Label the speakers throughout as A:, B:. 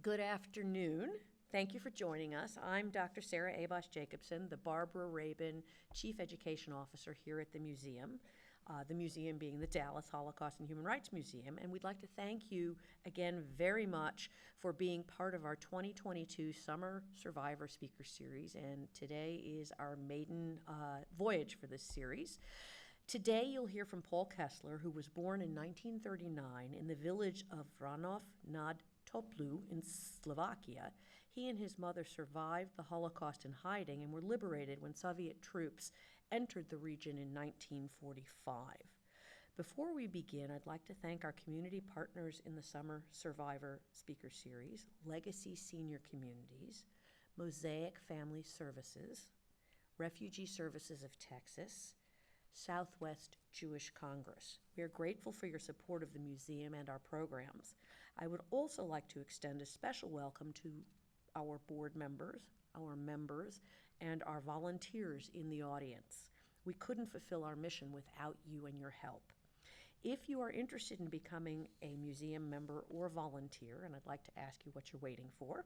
A: Good afternoon. Thank you for joining us. I'm Dr. Sarah Abosh-Jacobson, the Barbara Rabin Chief Education Officer here at the museum being the Dallas Holocaust and Human Rights Museum, and we'd like to thank you again very much for being part of our 2022 Summer Survivor Speaker Series, and today is our maiden voyage for this series. Today you'll hear from Paul Kessler, who was born in 1939 in the village of Vranov nad Topl'ou in Slovakia. He and his mother survived the Holocaust in hiding and were liberated when Soviet troops entered the region in 1945. Before we begin, I'd like to thank our community partners in the Summer Survivor Speaker Series, Legacy Senior Communities, Mosaic Family Services, Refugee Services of Texas, Southwest Jewish Congress. We are grateful for your support of the museum and our programs. I would also like to extend a special welcome to our board members, our members, and our volunteers in the audience. We couldn't fulfill our mission without you and your help. If you are interested in becoming a museum member or volunteer, and I'd like to ask you what you're waiting for,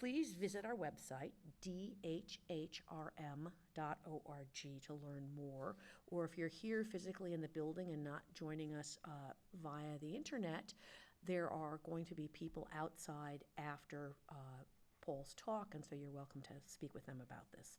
A: please visit our website, dhhrm.org, to learn more. Or if you're here physically in the building and not joining us via the internet, there are going to be people outside after Paul's talk, and so you're welcome to speak with them about this.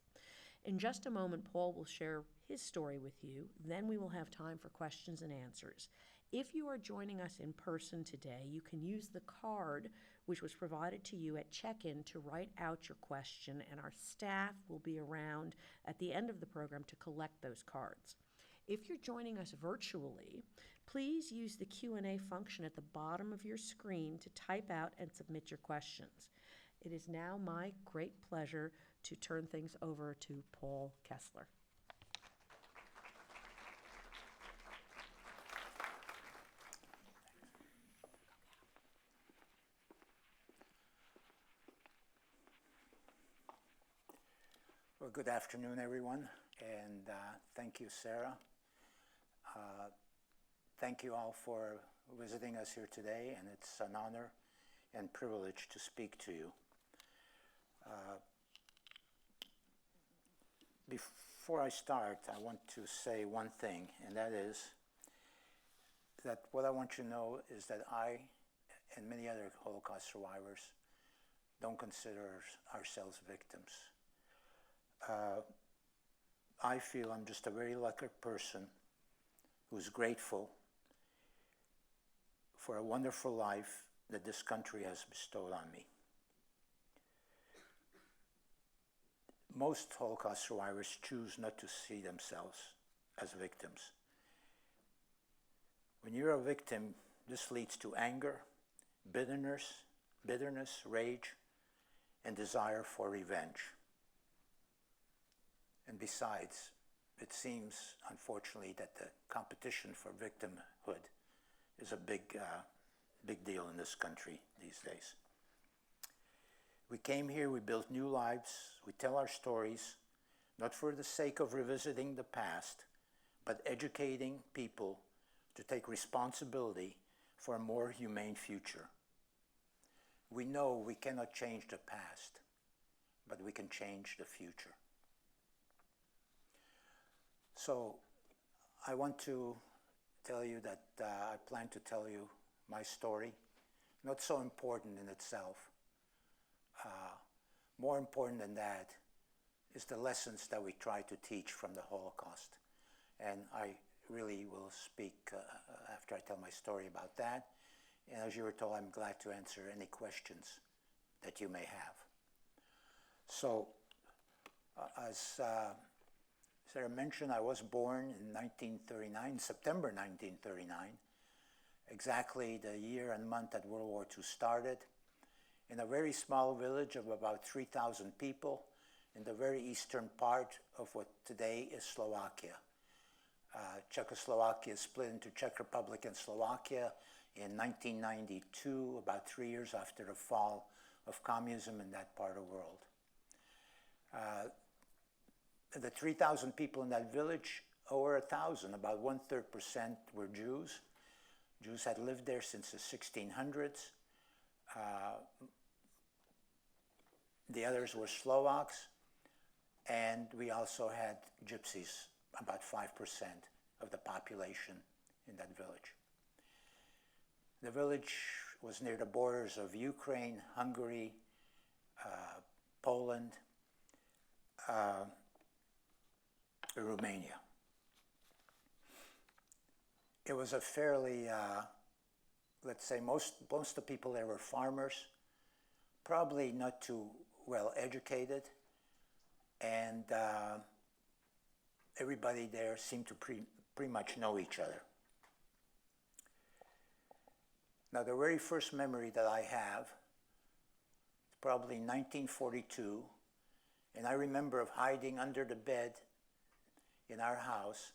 A: In just a moment, Paul will share his story with you. Then we will have time for questions and answers. If you are joining us in person today, you can use the card which was provided to you at check-in to write out your question, and our staff will be around at the end of the program to collect those cards. If you're joining us virtually, please use the Q&A function at the bottom of your screen to type out and submit your questions. It is now my great pleasure to turn things over to Paul Kessler.
B: Well, good afternoon, everyone, and thank you, Sarah. Thank you all for visiting us here today, and it's an honor and privilege to speak to you. Before I start, I want to say one thing, and that is that what I want you to know is that I and many other Holocaust survivors don't consider ourselves victims. I feel I'm just a very lucky person who's grateful for a wonderful life that this country has bestowed on me. Most Holocaust survivors choose not to see themselves as victims. When you're a victim, this leads to anger, bitterness, rage, and desire for revenge. And besides, it seems, unfortunately, that the competition for victimhood is a big deal in this country these days. We came here, we built new lives, we tell our stories, not for the sake of revisiting the past, but educating people to take responsibility for a more humane future. We know we cannot change the past, but we can change the future. So I want to tell you that I plan to tell you my story, not so important in itself. More important than that is the lessons that we try to teach from the Holocaust. And I really will speak after I tell my story about that. And as you were told, I'm glad to answer any questions that you may have. So, as Sarah mentioned, I was born in 1939, September 1939, exactly the year and month that World War II started, in a very small village of about 3,000 people in the very eastern part of what today is Slovakia. Czechoslovakia split into Czech Republic and Slovakia in 1992, about 3 years after the fall of communism in that part of the world. The 3,000 people in that village, over 1,000, about 1/3% were Jews. Jews had lived there since the 1600s. The others were Slovaks, and we also had gypsies, about 5% of the population in that village. The village was near the borders of Ukraine, Hungary, Poland, Romania. It was a fairly, let's say, most of the people there were farmers, probably not too well educated, and everybody there seemed to pretty much know each other. Now, the very first memory that I have is probably 1942, and I remember of hiding under the bed in our house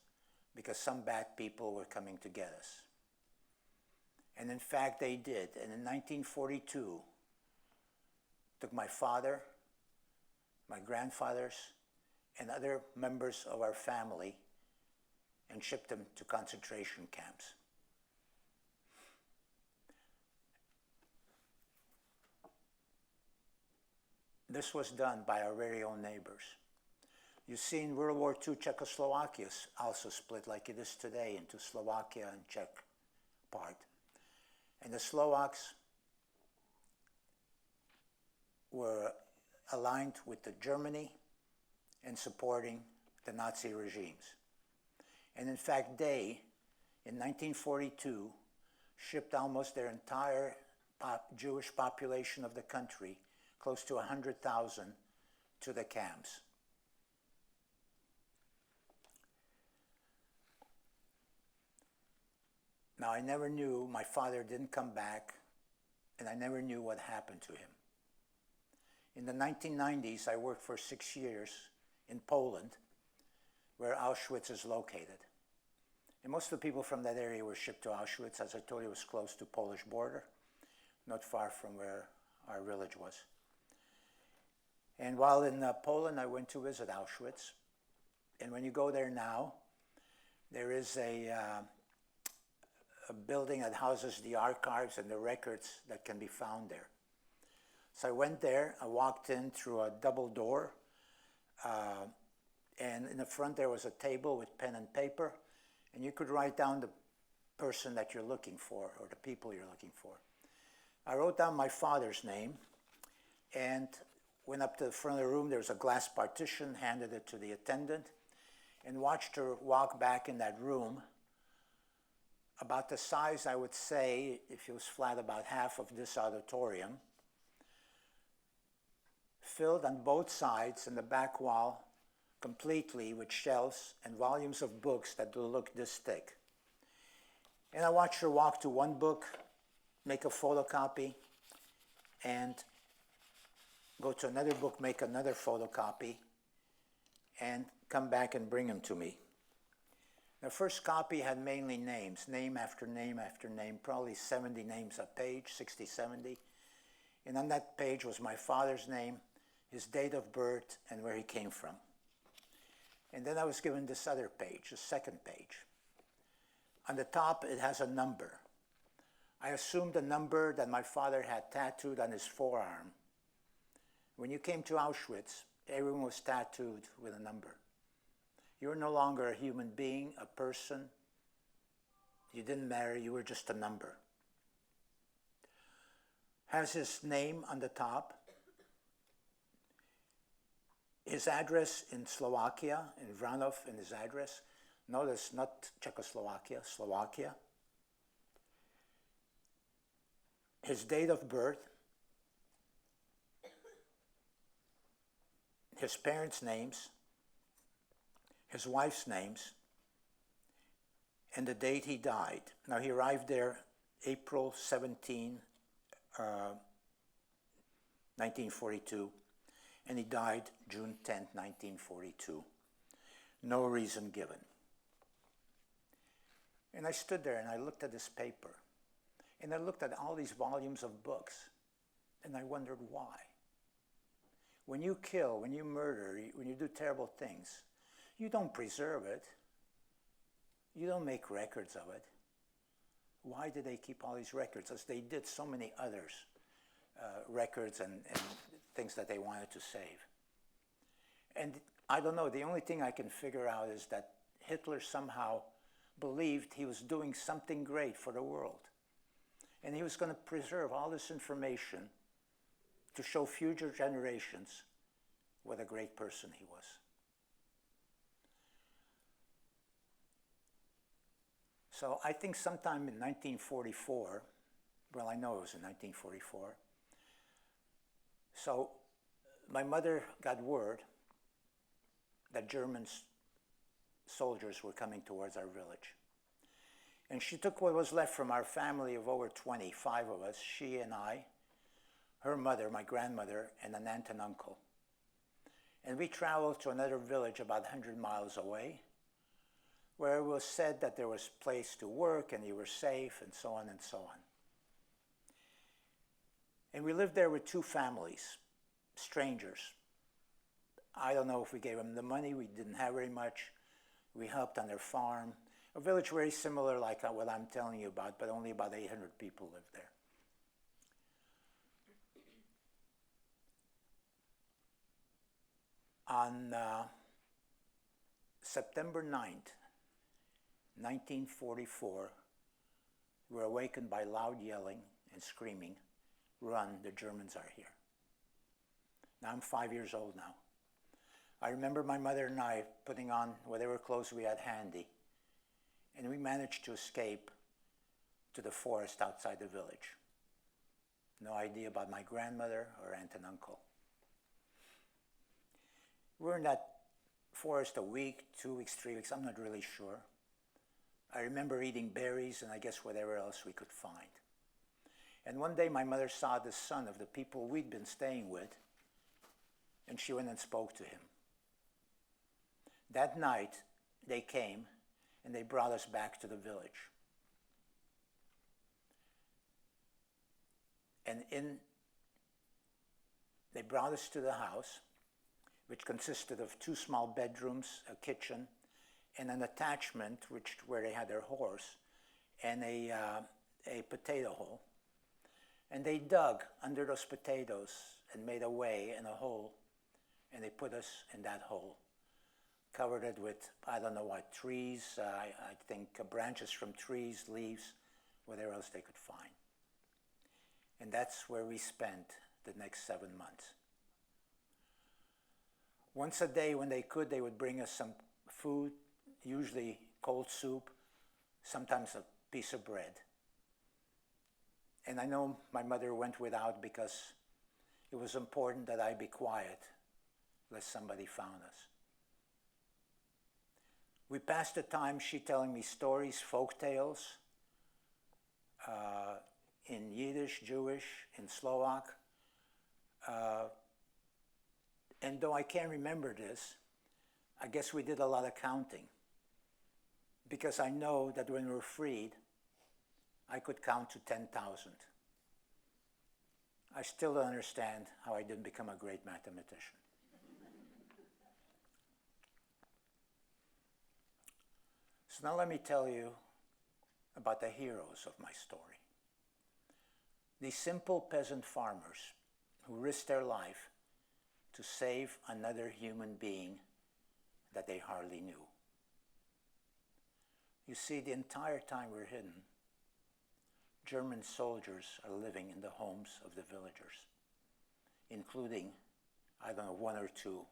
B: because some bad people were coming to get us. And in fact, they did. And in 1942, took my father, my grandfathers, and other members of our family and shipped them to concentration camps. This was done by our very own neighbors. You see, in World War II, Czechoslovakia also split like it is today into Slovakia and Czech part. And the Slovaks were aligned with the Germany and supporting the Nazi regimes. And in fact, they, in 1942, shipped almost their entire Jewish population of the country, close to 100,000, to the camps. Now, I never knew, my father didn't come back, and I never knew what happened to him. In the 1990s, I worked for 6 years in Poland, where Auschwitz is located. And most of the people from that area were shipped to Auschwitz. As I told you, it was close to Polish border, not far from where our village was. And while in Poland, I went to visit Auschwitz. And when you go there now, there is a building that houses the archives and the records that can be found there. So I went there, I walked in through a double door, and in the front there was a table with pen and paper, and you could write down the person that you're looking for, or the people you're looking for. I wrote down my father's name, and went up to the front of the room. There was a glass partition, handed it to the attendant, and watched her walk back in that room, about the size, I would say, if it was flat, about half of this auditorium, filled on both sides and the back wall completely with shelves and volumes of books that looked this thick. And I watched her walk to one book, make a photocopy, and go to another book, make another photocopy, and come back and bring them to me. The first copy had mainly names, name after name after name, probably 70 names a page, 60, 70. And on that page was my father's name, his date of birth, and where he came from. And then I was given this other page, the second page. On the top, it has a number. I assumed the number that my father had tattooed on his forearm. When you came to Auschwitz, everyone was tattooed with a number. You were no longer a human being, a person. You didn't matter, you were just a number. Has his name on the top, his address in Slovakia, in Vranov, in his address. Notice, not Czechoslovakia, Slovakia. His date of birth, his parents' names, his wife's names, and the date he died. Now, he arrived there April 17, 1942, and he died June 10, 1942. No reason given. And I stood there and I looked at this paper, and I looked at all these volumes of books, and I wondered why. When you kill, when you murder, when you do terrible things, you don't preserve it. You don't make records of it. Why did they keep all these records? As they did so many others, records and things that they wanted to save. And I don't know, the only thing I can figure out is that Hitler somehow believed he was doing something great for the world. And he was going to preserve all this information to show future generations what a great person he was. So I think sometime in 1944, well, I know it was in 1944, so my mother got word that German soldiers were coming towards our village. And she took what was left from our family of over 25 of us, she and I, her mother, my grandmother, and an aunt and uncle. And we traveled to another village about 100 miles away, where it was said that there was a place to work and you were safe and so on and so on. And we lived there with two families, strangers. I don't know if we gave them the money, we didn't have very much. We helped on their farm. A village very similar like what I'm telling you about, but only about 800 people lived there. On September 9th, 1944, we were awakened by loud yelling and screaming, "Run, the Germans are here." Now I'm 5 years old now. I remember my mother and I putting on whatever clothes we had handy, and we managed to escape to the forest outside the village. No idea about my grandmother or aunt and uncle. We were in that forest a week, 2 weeks, 3 weeks, I'm not really sure. I remember eating berries and I guess whatever else we could find. And one day my mother saw the son of the people we'd been staying with, and she went and spoke to him. That night, they came and they brought us back to the village. And they brought us to the house, which consisted of 2 small bedrooms, a kitchen, and an attachment where they had their horse, and a potato hole. And they dug under those potatoes and made a way and a hole, and they put us in that hole. Covered it with, I don't know what, trees, I think branches from trees, leaves, whatever else they could find. And that's where we spent the next 7 months. Once a day when they could, they would bring us some food, usually cold soup, sometimes a piece of bread. And I know my mother went without because it was important that I be quiet, lest somebody found us. We passed the time, she telling me stories, folk tales, in Yiddish, Jewish, in Slovak. And though I can't remember this, I guess we did a lot of counting. Because I know that when we were freed, I could count to 10,000. I still don't understand how I didn't become a great mathematician. So now let me tell you about the heroes of my story. These simple peasant farmers who risked their life to save another human being that they hardly knew. You see, the entire time we're hidden, German soldiers are living in the homes of the villagers, including, I don't know, 1 or 2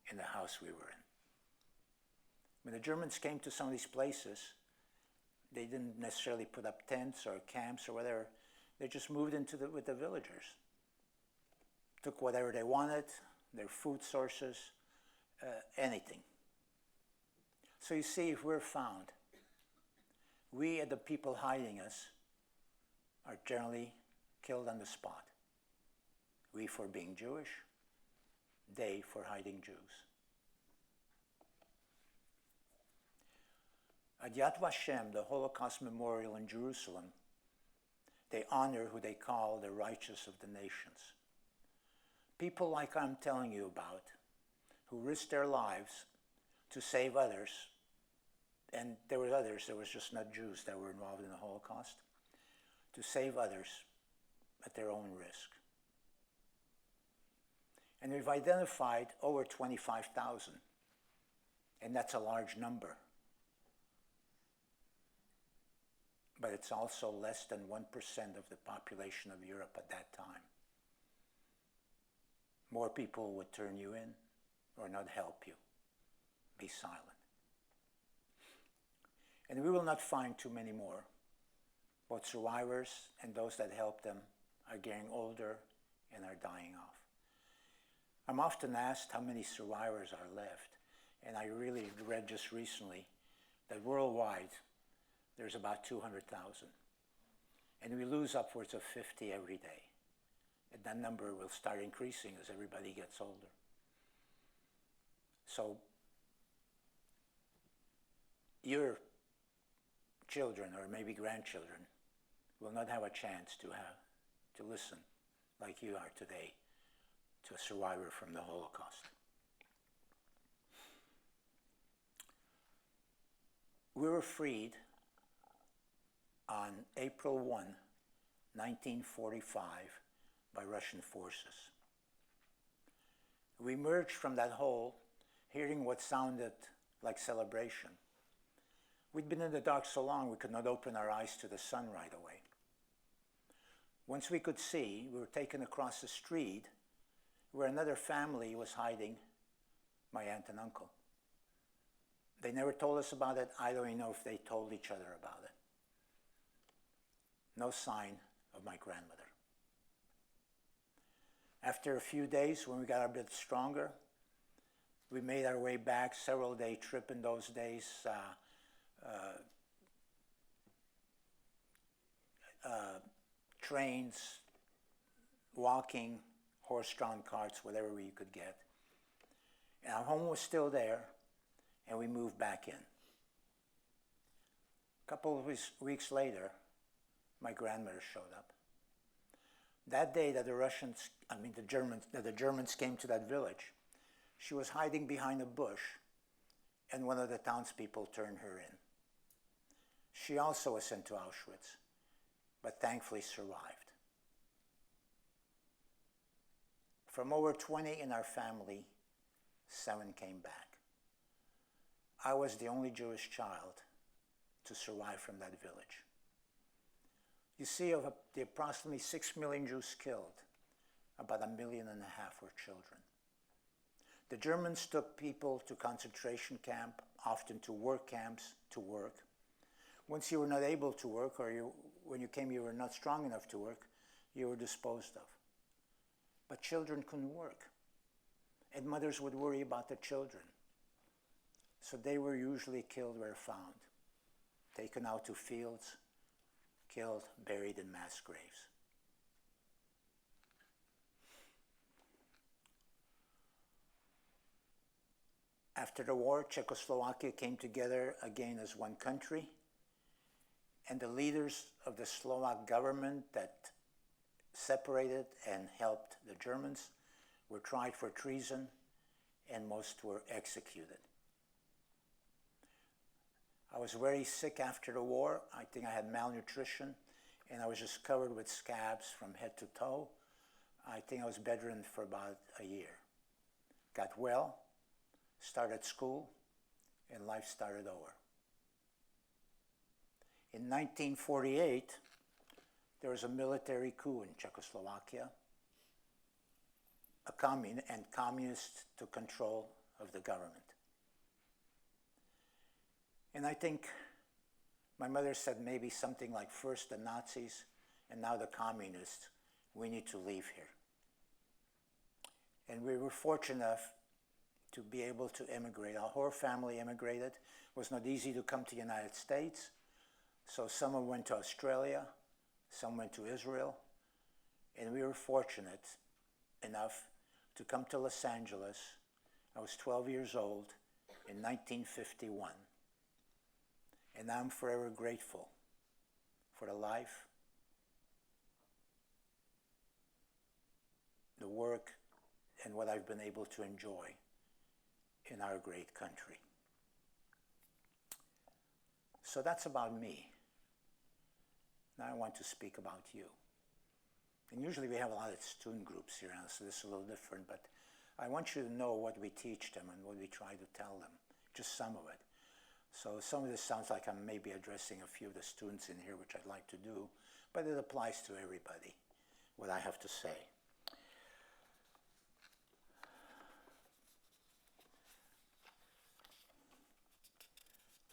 B: in the house we were in. When the Germans came to some of these places, they didn't necessarily put up tents or camps or whatever. They just moved with the villagers. Took whatever they wanted, their food sources, anything. So you see, if we're found, we and the people hiding us are generally killed on the spot. We for being Jewish, they for hiding Jews. At Yad Vashem, the Holocaust Memorial in Jerusalem, they honor who they call the righteous of the nations. People like I'm telling you about, who risked their lives to save others and there were others, there was just not Jews that were involved in the Holocaust, to save others at their own risk. And we've identified over 25,000, and that's a large number. But it's also less than 1% of the population of Europe at that time. More people would turn you in or not help you. Be silent. And we will not find too many more. Both survivors and those that helped them are getting older and are dying off. I'm often asked how many survivors are left, and I really read just recently that worldwide there's about 200,000, and we lose upwards of 50 every day, and that number will start increasing as everybody gets older. So your children or maybe grandchildren will not have a chance to listen like you are today to a survivor from the Holocaust. We were freed on April 1, 1945, by Russian forces. We emerged from that hole hearing what sounded like celebration. We'd been in the dark so long we could not open our eyes to the sun right away. Once we could see, we were taken across the street where another family was hiding, my aunt and uncle. They never told us about it. I don't even know if they told each other about it. No sign of my grandmother. After a few days, when we got a bit stronger, we made our way back, several-day trip in those days, trains, walking, horse-drawn carts, whatever we could get. And our home was still there, and we moved back in. A couple of weeks later, my grandmother showed up. That day that the Germans came to that village, she was hiding behind a bush, and one of the townspeople turned her in. She also was sent to Auschwitz, but thankfully survived. From over 20 in our family, 7 came back. I was the only Jewish child to survive from that village. You see, of the approximately 6 million Jews killed, about 1.5 million were children. The Germans took people to concentration camp, often to work camps, to work. Once you were not able to work, or when you came you were not strong enough to work, you were disposed of. But children couldn't work, and mothers would worry about the children. So they were usually killed where found, taken out to fields, killed, buried in mass graves. After the war, Czechoslovakia came together again as one country, and the leaders of the Slovak government that separated and helped the Germans were tried for treason, and most were executed. I was very sick after the war. I think I had malnutrition, and I was just covered with scabs from head to toe. I think I was bedridden for about a year. Got well, started school, and life started over. In 1948, there was a military coup in Czechoslovakia. Communists took control of the government. And I think my mother said maybe something like, first the Nazis and now the communists, we need to leave here. And we were fortunate enough to be able to immigrate. Our whole family immigrated. It was not easy to come to the United States. So some went to Australia, some went to Israel, and we were fortunate enough to come to Los Angeles. I was 12 years old in 1951. And I'm forever grateful for the life, the work, and what I've been able to enjoy in our great country. So that's about me. Now I want to speak about you. And usually we have a lot of student groups here, so this is a little different, but I want you to know what we teach them and what we try to tell them, just some of it. So some of this sounds like I'm maybe addressing a few of the students in here, which I'd like to do, but it applies to everybody, what I have to say.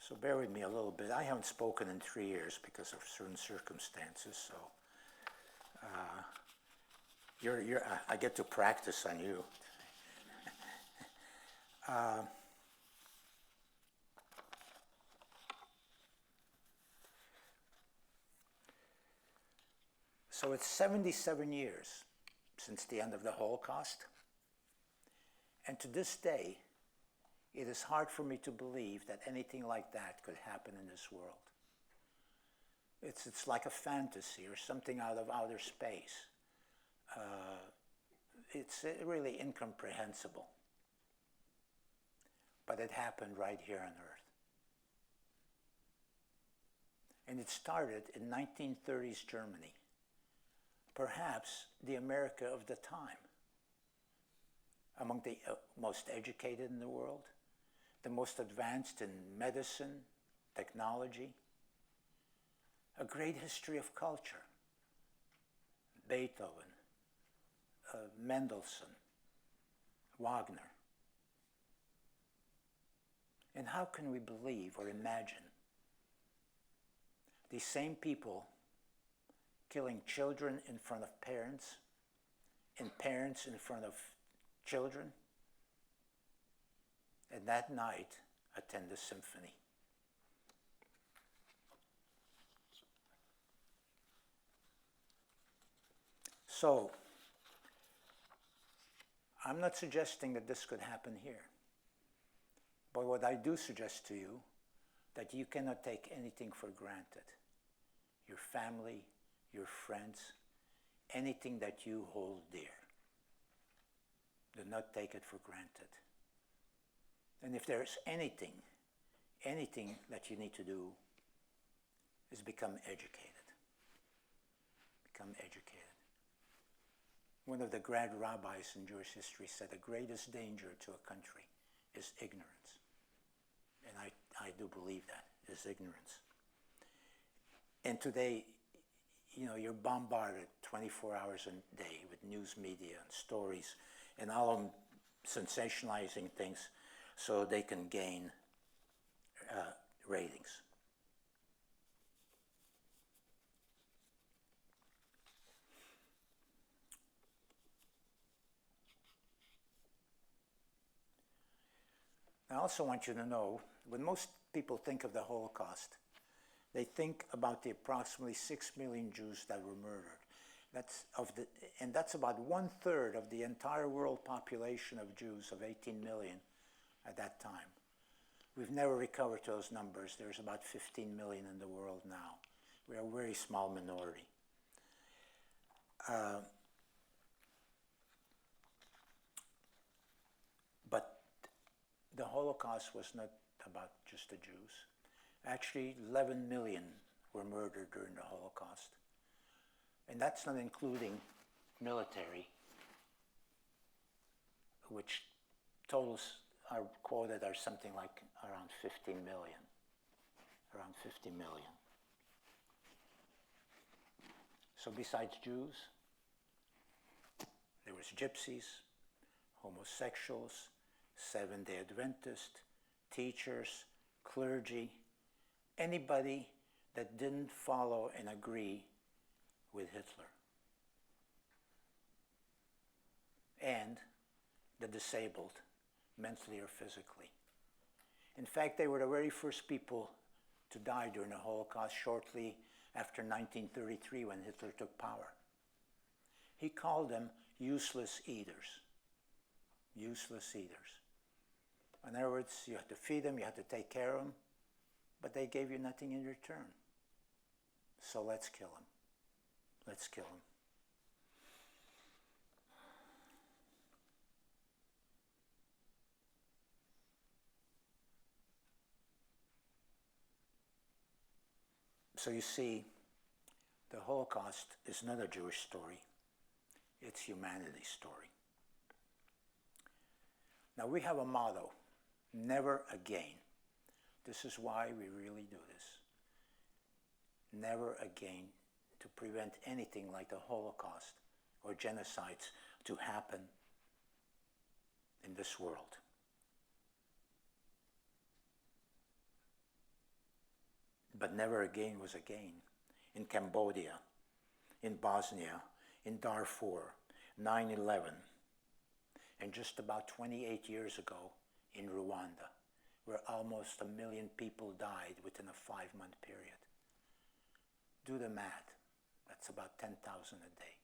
B: So bear with me a little bit. I haven't spoken in 3 years because of certain circumstances, so I get to practice on you. So it's 77 years since the end of the Holocaust, and to this day, it is hard for me to believe that anything like that could happen in this world. It's like a fantasy or something out of outer space. It's really incomprehensible. But it happened right here on Earth. And it started in 1930s Germany, perhaps the America of the time, among the most educated in the world, the most advanced in medicine, technology, a great history of culture. Beethoven, Mendelssohn, Wagner. And how can we believe or imagine these same people killing children in front of parents and parents in front of children, and that night attend the symphony? So, I'm not suggesting that this could happen here. But what I do suggest to you, that you cannot take anything for granted. Your family, your friends, anything that you hold dear. Do not take it for granted. And if there's anything that you need to do is become educated. Become educated. One of the grand rabbis in Jewish history said the greatest danger to a country is ignorance. And I do believe that, is ignorance. And today, you're bombarded 24 hours a day with news media and stories, and all of them sensationalizing things so they can gain ratings. I also want you to know, when most people think of the Holocaust, they think about the approximately 6 million Jews that were murdered. That's about 1/3 of the entire world population of Jews of 18 million at that time. We've never recovered those numbers. There's about 15 million in the world now. We're a very small minority. But the Holocaust was not about just the Jews. Actually, 11 million were murdered during the Holocaust. And that's not including military, which totals are quoted are something like around 50 million. Around 50 million. So besides Jews, there was gypsies, homosexuals, Seventh-day Adventists, teachers, clergy, anybody that didn't follow and agree with Hitler. And the disabled, mentally or physically. In fact, they were the very first people to die during the Holocaust shortly after 1933 when Hitler took power. He called them useless eaters. Useless eaters. In other words, you had to feed them, you had to take care of them, but they gave you nothing in return. So let's kill them. Let's kill them. So you see, the Holocaust is not a Jewish story. It's humanity's story. Now we have a motto, never again. This is why we really do this. Never again, to prevent anything like the Holocaust or genocides to happen in this world. But never again was again. In Cambodia, in Bosnia, in Darfur, 9/11, and just about 28 years ago in Rwanda, where almost 1 million people died within a 5-month period. Do the math. That's about 10,000 a day.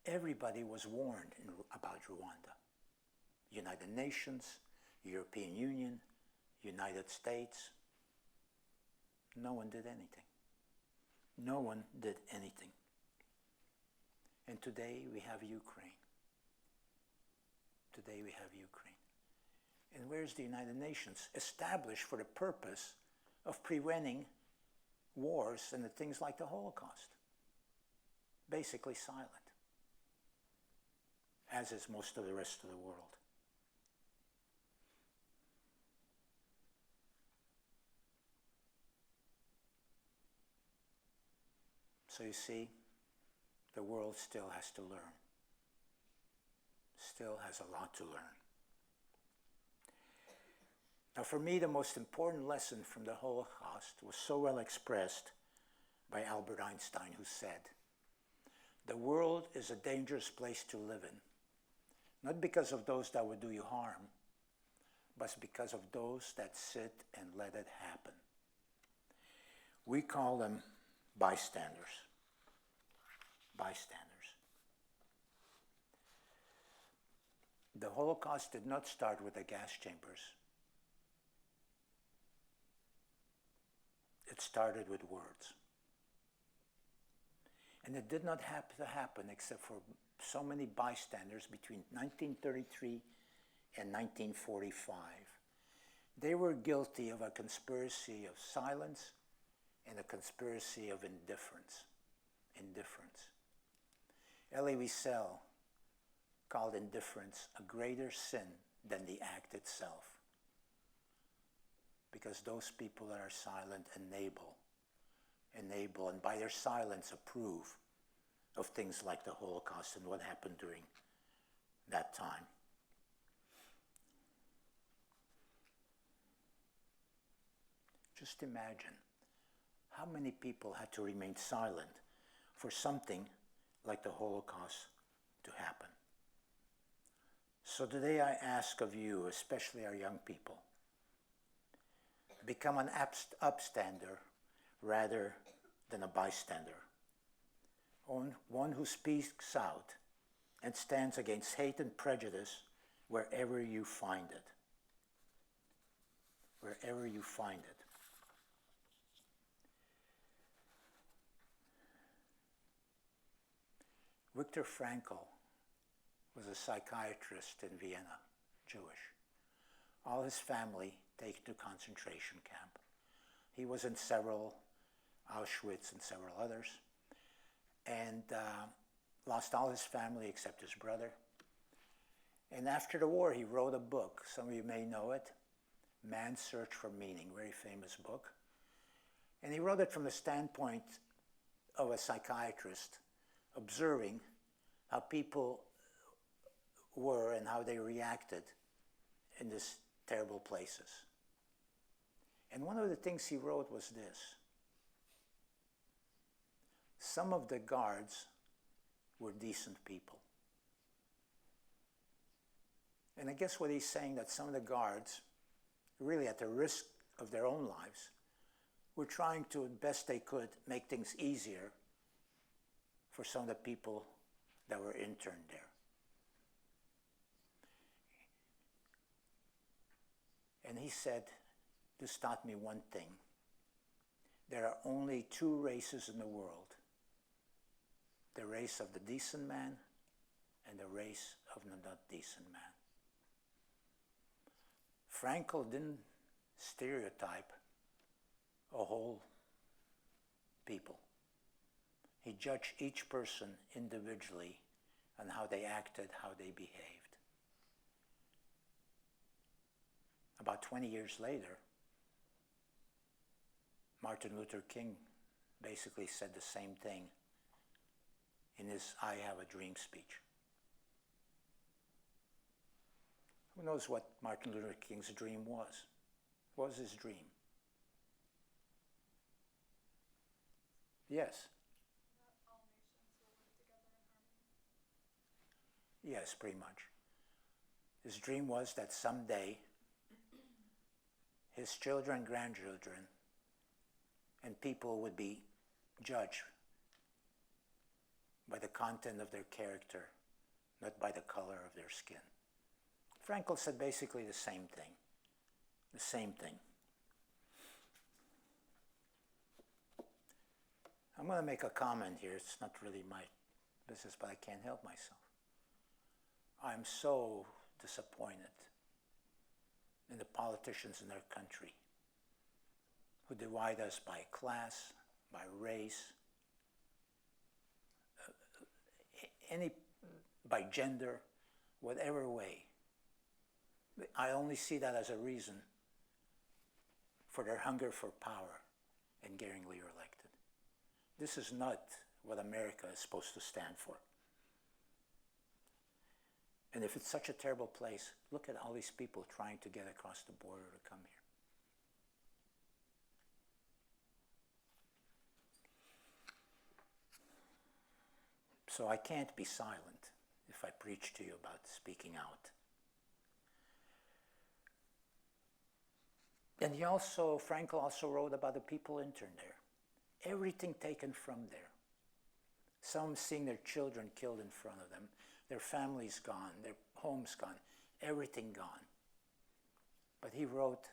B: Everybody was warned about Rwanda. United Nations, European Union, United States. No one did anything. No one did anything. And today we have Ukraine. Today we have Ukraine. And where's the United Nations? Established for the purpose of preventing wars and the things like the Holocaust. Basically silent, as is most of the rest of the world. So you see, the world still has to learn. Still has a lot to learn. Now for me, the most important lesson from the Holocaust was so well expressed by Albert Einstein, who said, "The world is a dangerous place to live in, not because of those that would do you harm, but because of those that sit and let it happen." We call them bystanders. Bystanders. The Holocaust did not start with the gas chambers. It started with words. And it did not have to happen except for so many bystanders between 1933 and 1945. They were guilty of a conspiracy of silence and a conspiracy of indifference. Indifference. Elie Wiesel called indifference a greater sin than the act itself. Because those people that are silent enable, and by their silence approve of things like the Holocaust and what happened during that time. Just imagine how many people had to remain silent for something like the Holocaust to happen. So today I ask of you, especially our young people, become an upstander rather than a bystander. One who speaks out and stands against hate and prejudice wherever you find it. Wherever you find it. Viktor Frankel was a psychiatrist in Vienna, Jewish. All his family taken to concentration camp. He was in several, Auschwitz and several others, and lost all his family except his brother. And after the war, he wrote a book. Some of you may know it, Man's Search for Meaning, very famous book. And he wrote it from the standpoint of a psychiatrist, observing how people were and how they reacted in these terrible places. And one of the things he wrote was this: some of the guards were decent people. And I guess what he's saying, that some of the guards, really at the risk of their own lives, were trying to, best they could, make things easier for some of the people that were interned there. And he said, this taught me one thing. There are only two races in the world: the race of the decent man and the race of the not decent man. Frankel didn't stereotype a whole people. He judged each person individually on how they acted, how they behaved. About 20 years later, Martin Luther King basically said the same thing in his I Have a Dream speech. Who knows what Martin Luther King's dream was? What was his dream? Yes.
C: That all nations will live together in harmony.
B: Yes, pretty much. His dream was that someday his children, grandchildren, and people would be judged by the content of their character, not by the color of their skin. Frankel said basically the same thing. The same thing. I'm going to make a comment here. It's not really my business, but I can't help myself. I'm so disappointed in the politicians in our country who divide us by class, by race, by gender, whatever way. I only see that as a reason for their hunger for power and getting reelected. This is not what America is supposed to stand for. And if it's such a terrible place, look at all these people trying to get across the border to come here. So I can't be silent if I preach to you about speaking out. And Frankel also wrote about the people interned there. Everything taken from there. Some seeing their children killed in front of them, their families gone, their homes gone, everything gone. But he wrote,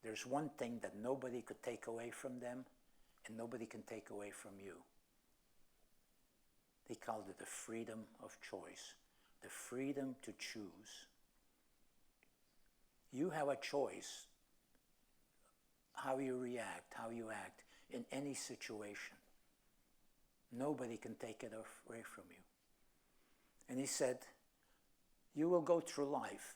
B: there's one thing that nobody could take away from them and nobody can take away from you. He called it the freedom of choice, the freedom to choose. You have a choice how you react, how you act in any situation. Nobody can take it away from you. And he said, you will go through life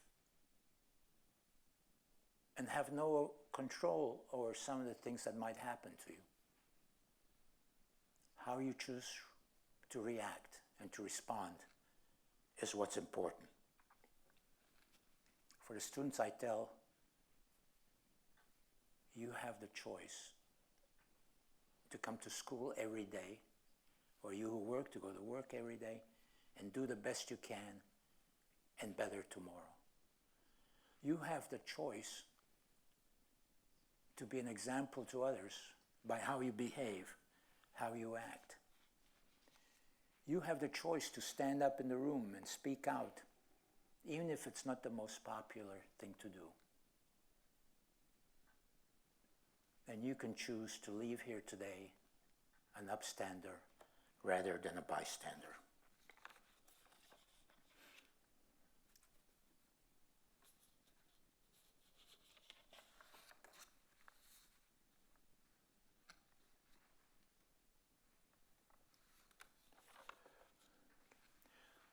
B: and have no control over some of the things that might happen to you. How you choose to react and to respond is what's important. For the students I tell, you have the choice to come to school every day, or you who work to go to work every day and do the best you can and better tomorrow. You have the choice to be an example to others by how you behave, how you act. You have the choice to stand up in the room and speak out, even if it's not the most popular thing to do. And you can choose to leave here today an upstander rather than a bystander.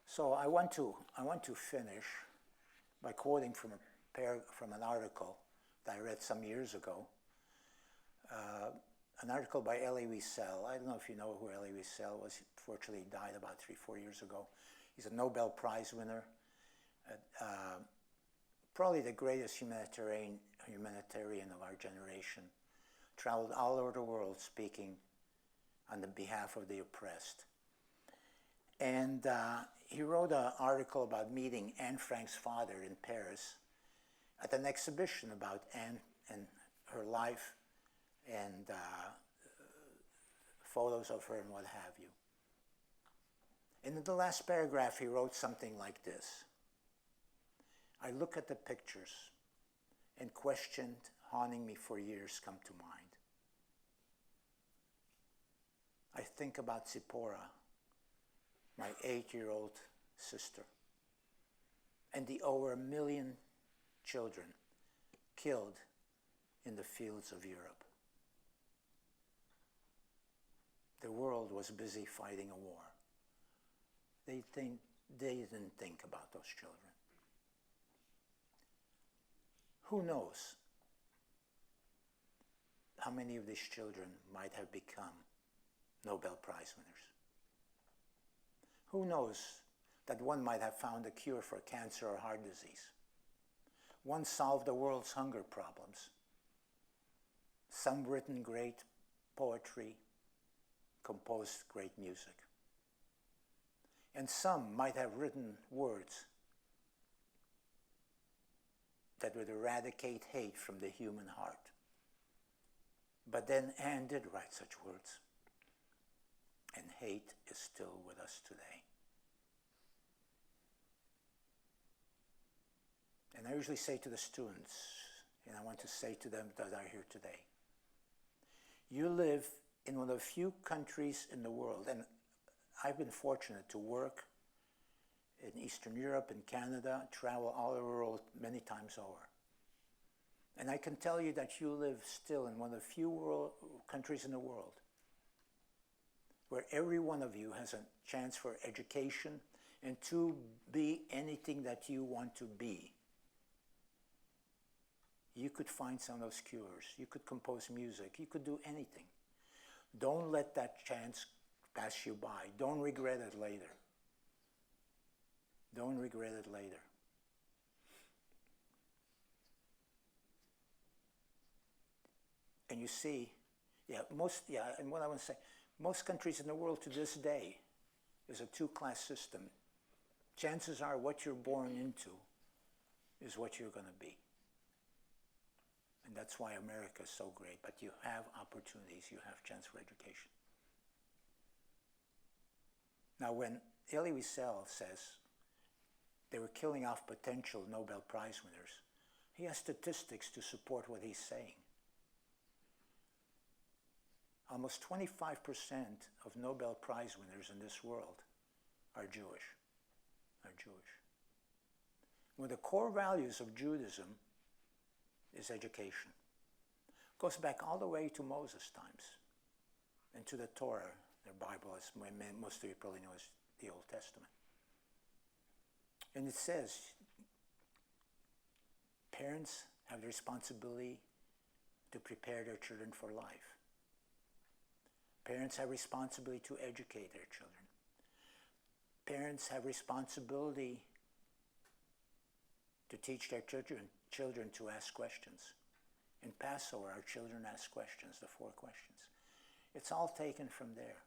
B: So I want to finish by quoting from an article that I read some years ago. An article by Elie Wiesel. I don't know if you know who Elie Wiesel was. He fortunately died about 3-4 years ago. He's a Nobel Prize winner. Probably the greatest humanitarian of our generation. Traveled all over the world speaking on the behalf of the oppressed. And he wrote an article about meeting Anne Frank's father in Paris at an exhibition about Anne and her life and photos of her and what have you. And in the last paragraph, he wrote something like this. I look at the pictures and questions haunting me for years come to mind. I think about Zipporah, my 8-year-old sister, and the over 1 million children killed in the fields of Europe. the world was busy fighting a war. They didn't think about those children. Who knows how many of these children might have become Nobel Prize winners? Who knows that one might have found a cure for cancer or heart disease? One solved the world's hunger problems. Some written great poetry, composed great music. And some might have written words that would eradicate hate from the human heart. But then Anne did write such words. And hate is still with us today. And I usually say to the students, and I want to say to them that are here today, you live in one of the few countries in the world, and I've been fortunate to work in Eastern Europe and Canada, travel all over the world many times over. And I can tell you that you live still in one of the few countries in the world where every one of you has a chance for education and to be anything that you want to be. You could find some of those cures. You could compose music. You could do anything. Don't let that chance pass you by. Don't regret it later. Don't regret it later. And you see, and what I want to say, most countries in the world to this day is a two-class system. Chances are what you're born into is what you're going to be. And that's why America is so great. But you have opportunities, you have chance for education. Now when Elie Wiesel says they were killing off potential Nobel Prize winners, he has statistics to support what he's saying. Almost 25% of Nobel Prize winners in this world are Jewish. One of the core values of Judaism is education. It goes back all the way to Moses' times and to the Torah, the Bible, as most of you probably know as the Old Testament. And it says parents have the responsibility to prepare their children for life. Parents have responsibility to educate their children. Parents have responsibility to teach their children to ask questions. In Passover, our children ask questions, the 4 questions. It's all taken from there.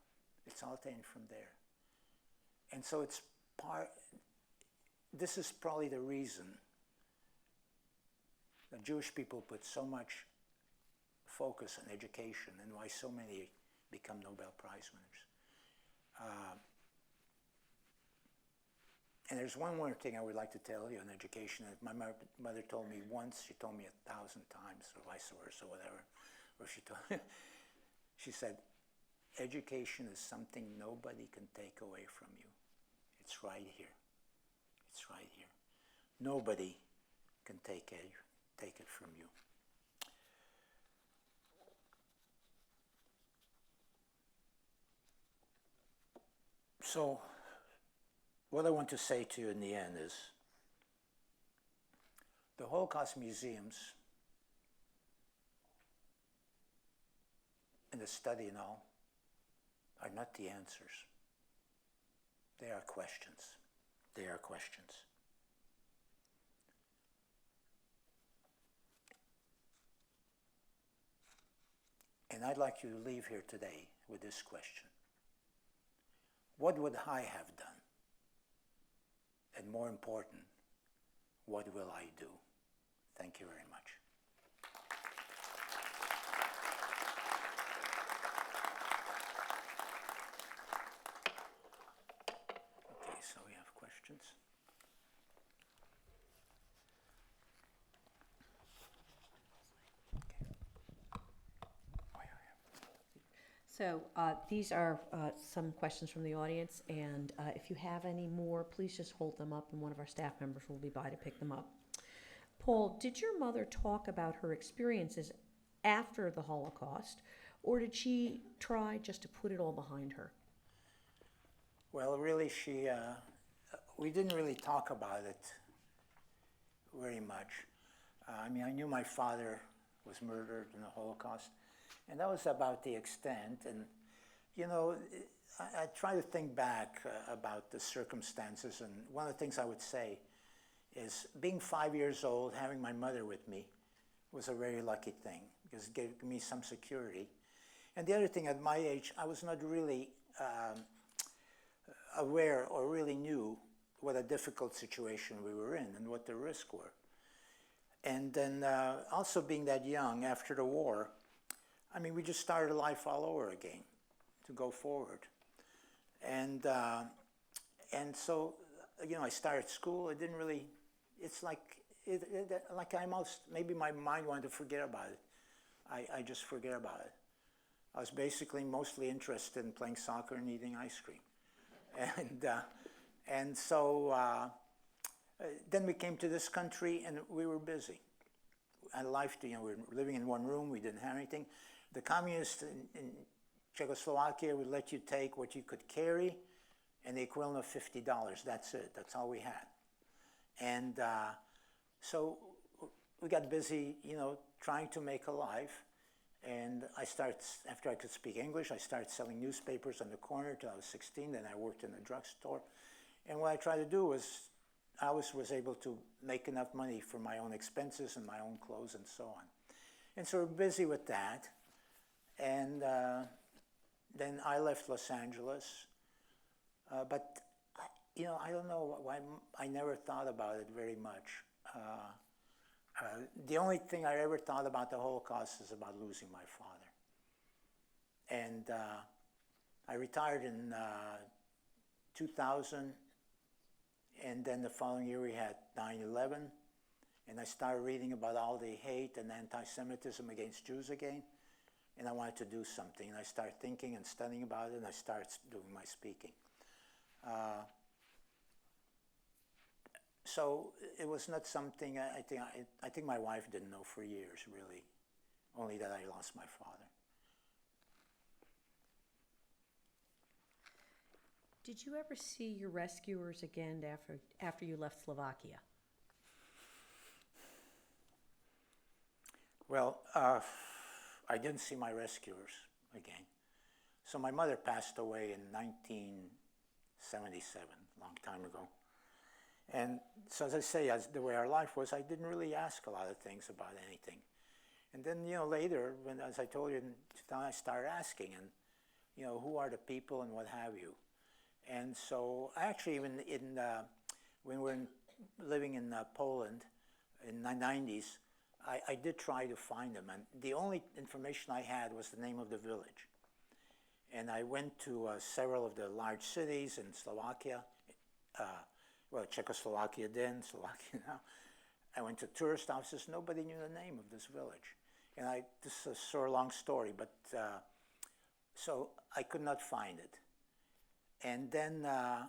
B: And so this is probably the reason that Jewish people put so much focus on education and why so many become Nobel Prize winners. And there's one more thing I would like to tell you on education that my mother told me once, she told me 1,000 times, or vice versa, whatever. Or she said, education is something nobody can take away from you. It's right here. It's right here. Nobody can take it from you. So, what I want to say to you in the end is, the Holocaust museums and the study and all are not the answers. They are questions. They are questions. And I'd like you to leave here today with this question. What would I have done? And more important, what will I do? Thank you very much. Okay, so we have questions.
A: So these are some questions from the audience, and if you have any more, please just hold them up, and one of our staff members will be by to pick them up. Paul, did your mother talk about her experiences after the Holocaust or did she try just to put it all behind her?
B: Well, really, we didn't really talk about it very much. I mean, I knew my father was murdered in the Holocaust, and that was about the extent. And, you know, I try to think back about the circumstances, and one of the things I would say is being 5 years old, having my mother with me was a very lucky thing, because it gave me some security. And the other thing, at my age, I was not really aware or really knew what a difficult situation we were in and what the risks were. And then also being that young after the war, I mean, we just started life all over again to go forward. And so, you know, I started school. It didn't really, it's like, like I almost, maybe my mind wanted to forget about it. I just forget about it. I was basically mostly interested in playing soccer and eating ice cream. And so then we came to this country and we were busy. And life, you know, we were living in one room, we didn't have anything. The communists in Czechoslovakia would let you take what you could carry and the equivalent of $50. That's it, that's all we had. And so we got busy, you know, trying to make a life. And I started, after I could speak English, I started selling newspapers on the corner till I was 16. Then I worked in a drugstore. And what I tried to do was, I always was able to make enough money for my own expenses and my own clothes and so on. And so we're busy with that. And then I left Los Angeles. But, you know, I don't know why I never thought about it very much. The only thing I ever thought about the Holocaust is about losing my father. And I retired in 2000, and then the following year we had 9/11, and I started reading about all the hate and anti-Semitism against Jews again, and I wanted to do something. And I started thinking and studying about it, and I started doing my speaking. So it was not something, I think my wife didn't know for years, really, only that I lost my father.
A: Did you ever see your rescuers again after you left Slovakia?
B: Well, I didn't see my rescuers again. So my mother passed away in 1977, a long time ago. And so as I say, as the way our life was, I didn't really ask a lot of things about anything. And then, you know, later, when, as I told you, I started asking, and, you know, who are the people and what have you. And so I actually, even when we were living in Poland in the 90s, I did try to find them. And the only information I had was the name of the village. And I went to several of the large cities in Slovakia, well, Czechoslovakia then, Slovakia now. I went to tourist offices. Nobody knew the name of this village. And this is a sort of long story, but so I could not find it. And then I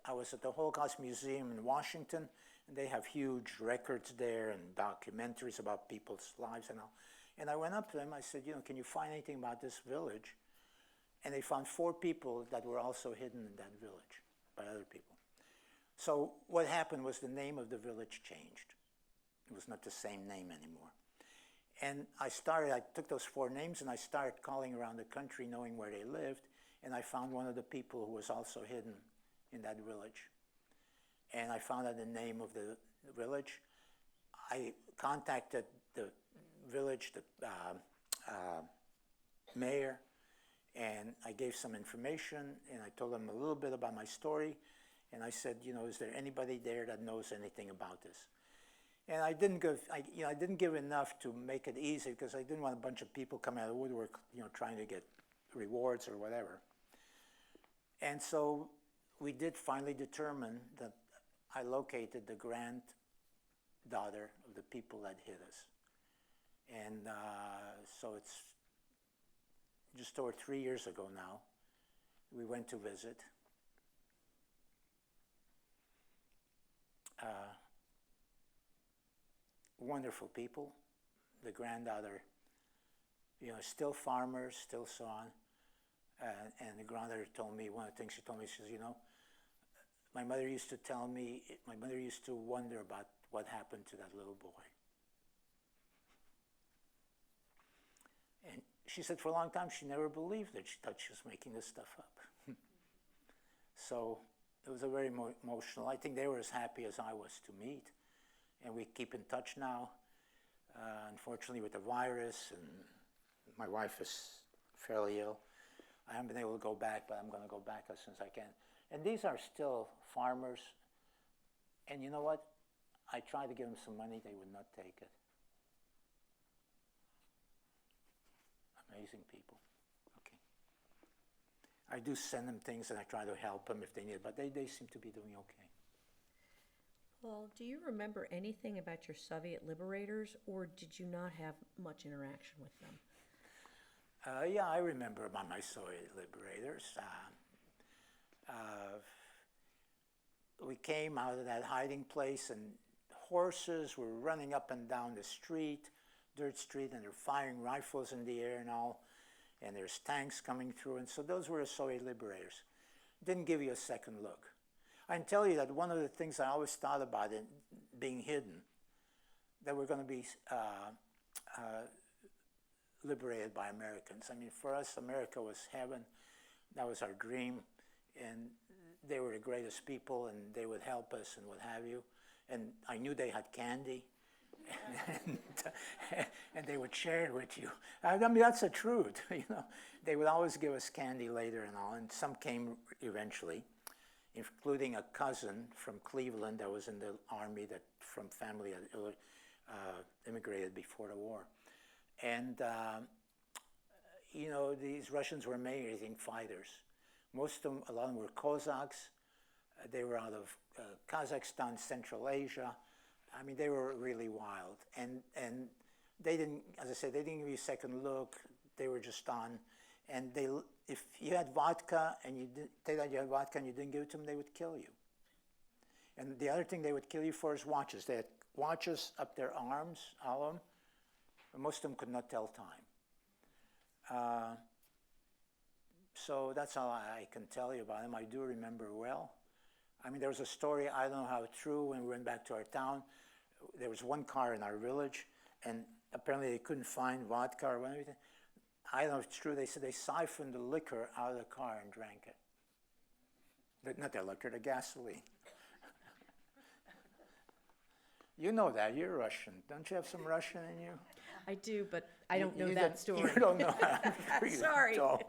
B: was at the Holocaust Museum in Washington, and they have huge records there and documentaries about people's lives and all. And I went up to them, I said, you know, can you find anything about this village? And they found 4 people that were also hidden in that village by other people. So what happened was the name of the village changed. It was not the same name anymore. And I took those 4 names and I started calling around the country knowing where they lived, and I found one of the people who was also hidden in that village. And I found out the name of the village. I contacted the village, the mayor, and I gave some information, and I told them a little bit about my story, and I said, you know, is there anybody there that knows anything about this? And I didn't give enough to make it easy, because I didn't want a bunch of people coming out of the woodwork, you know, trying to get rewards or whatever. And so we did finally determine that I located the granddaughter of the people that hid us. And so it's just over 3 years ago now. We went to visit. Wonderful people. The granddaughter still farmers, still so on. And the grandmother told me, one of the things she told me, she says, my mother used to wonder about what happened to that little boy. And she said for a long time she never believed it. She thought she was making this stuff up. So it was a very emotional. I think they were as happy as I was to meet. And we keep in touch now. Unfortunately with the virus, and my wife is fairly ill, I haven't been able to go back, but I'm going to go back as soon as I can. And these are still farmers. And you know what? I tried to give them some money. They would not take it. Amazing people. Okay. I do send them things and I try to help them if they need it, but they seem to be doing okay.
A: Well, do you remember anything about your Soviet liberators, or did you not have much interaction with them?
B: Yeah, I remember about my Soviet liberators. We came out of that hiding place and horses were running up and down the street, dirt street, and they're firing rifles in the air and all, and there's tanks coming through, and so those were the Soviet liberators. Didn't give you a second look. I can tell you that one of the things I always thought about it being hidden, that we're going to be liberated by Americans. I mean, for us, America was heaven. That was our dream. And they were the greatest people, and they would help us and what have you. And I knew they had candy, and they would share it with you. I mean, that's the truth. They would always give us candy later and all, and some came eventually, including a cousin from Cleveland that was in the army, that from family that immigrated before the war. And, these Russians were amazing fighters. Most of them, a lot of them were Cossacks. They were out of Kazakhstan, Central Asia. I mean, they were really wild. And they didn't, as I said, they didn't give you a second look. They were just on. And if you had vodka and you didn't give it to them, they would kill you. And the other thing they would kill you for is watches. They had watches up their arms, all of them. And most of them could not tell time. So that's all I can tell you about them. I do remember well. I mean, there was a story, I don't know how true, when we went back to our town. There was one car in our village, and apparently they couldn't find vodka or anything. I don't know if it's true. They said they siphoned the liquor out of the car and drank it. But not the liquor, the gasoline. You know that. You're Russian. Don't you have some Russian in you?
A: I do, but I don't know that story.
B: You don't know that.
A: Sorry.
B: Don't.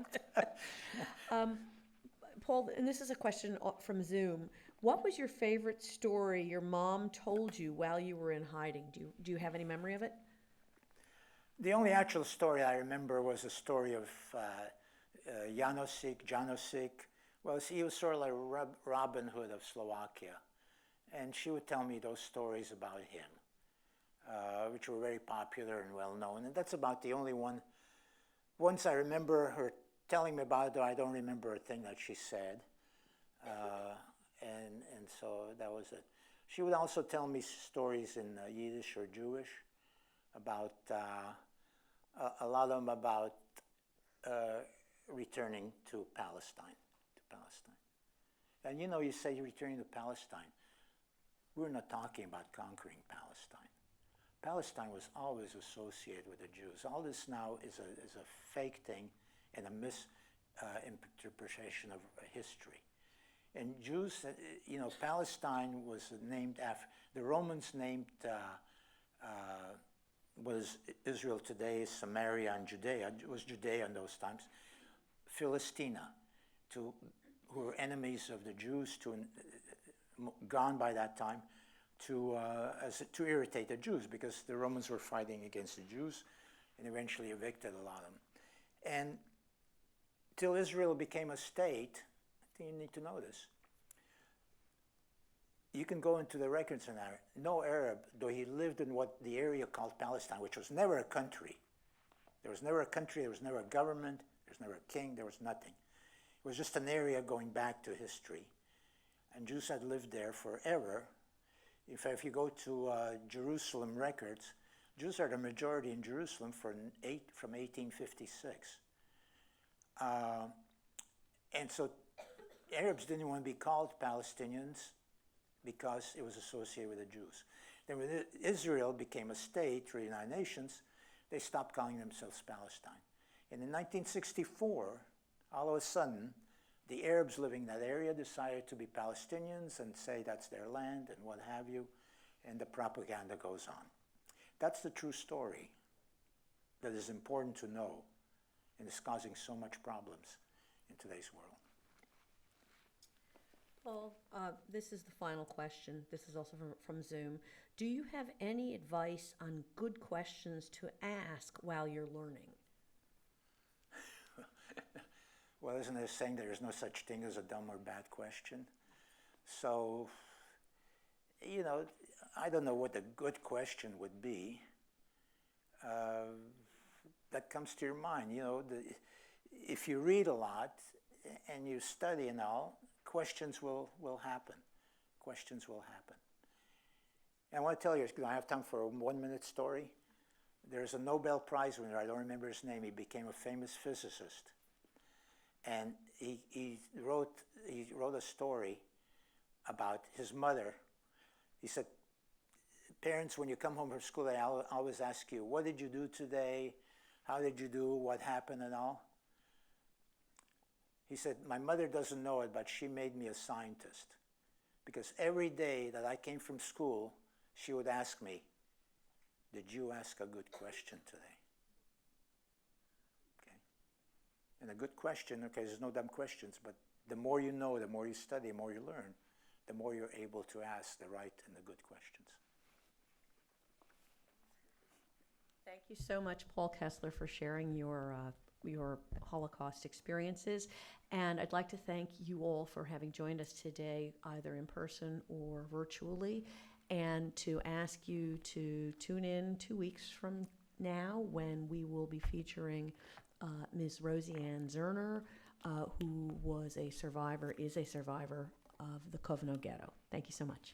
A: Paul, and this is a question from Zoom. What was your favorite story your mom told you while you were in hiding? Do you have any memory of it?
B: The only actual story I remember was a story of Janosik. Well, he was sort of like Robin Hood of Slovakia. And she would tell me those stories about him, which were very popular and well known. And that's about the only one. Once I remember her telling me about it, though I don't remember a thing that she said. And so that was it. She would also tell me stories in Yiddish or Jewish about, a lot of them about returning to Palestine. And you say returning to Palestine. We're not talking about conquering Palestine. Palestine was always associated with the Jews. All this now is a fake thing and a misinterpretation of history. And Jews, Palestine was named after, the Romans named what is Israel today, Samaria and Judea, it was Judea in those times, Philistina, who were enemies of the Jews, gone by that time, to irritate the Jews, because the Romans were fighting against the Jews and eventually evicted a lot of them. And till Israel became a state, I think you need to know this, you can go into the records and no Arab, though he lived in what the area called Palestine, which was never a country. There was never a country, there was never a government, there was never a king, there was nothing. It was just an area going back to history. And Jews had lived there forever. In fact, if you go to Jerusalem records, Jews are the majority in Jerusalem from 1856. And so Arabs didn't want to be called Palestinians because it was associated with the Jews. Then when Israel became a state through the United Nations, they stopped calling themselves Palestine. And in 1964, all of a sudden, the Arabs living in that area decided to be Palestinians and say that's their land and what have you, and the propaganda goes on. That's the true story that is important to know and is causing so much problems in today's world.
A: Paul, this is the final question. This is also from Zoom. Do you have any advice on good questions to ask while you're learning?
B: Well, isn't there a saying that there's no such thing as a dumb or bad question? So, you know, I don't know what a good question would be. That comes to your mind. You know, if you read a lot and you study and all, questions will happen. Questions will happen. And I want to tell you, I have time for a 1-minute story. There's a Nobel Prize winner, I don't remember his name, he became a famous physicist. And he wrote a story about his mother. He said, parents, when you come home from school, they always ask you, what did you do today? How did you do? What happened and all? He said, my mother doesn't know it, but she made me a scientist. Because every day that I came from school, she would ask me, did you ask a good question today? Okay. And a good question, okay, there's no dumb questions, but the more you know, the more you study, the more you learn, the more you're able to ask the right and the good questions.
A: Thank you so much, Paul Kessler, for sharing your Holocaust experiences. And I'd like to thank you all for having joined us today, either in person or virtually, and to ask you to tune in 2 weeks from now when we will be featuring Ms. Rosie Ann Zerner, who is a survivor of the Kovno Ghetto. Thank you so much.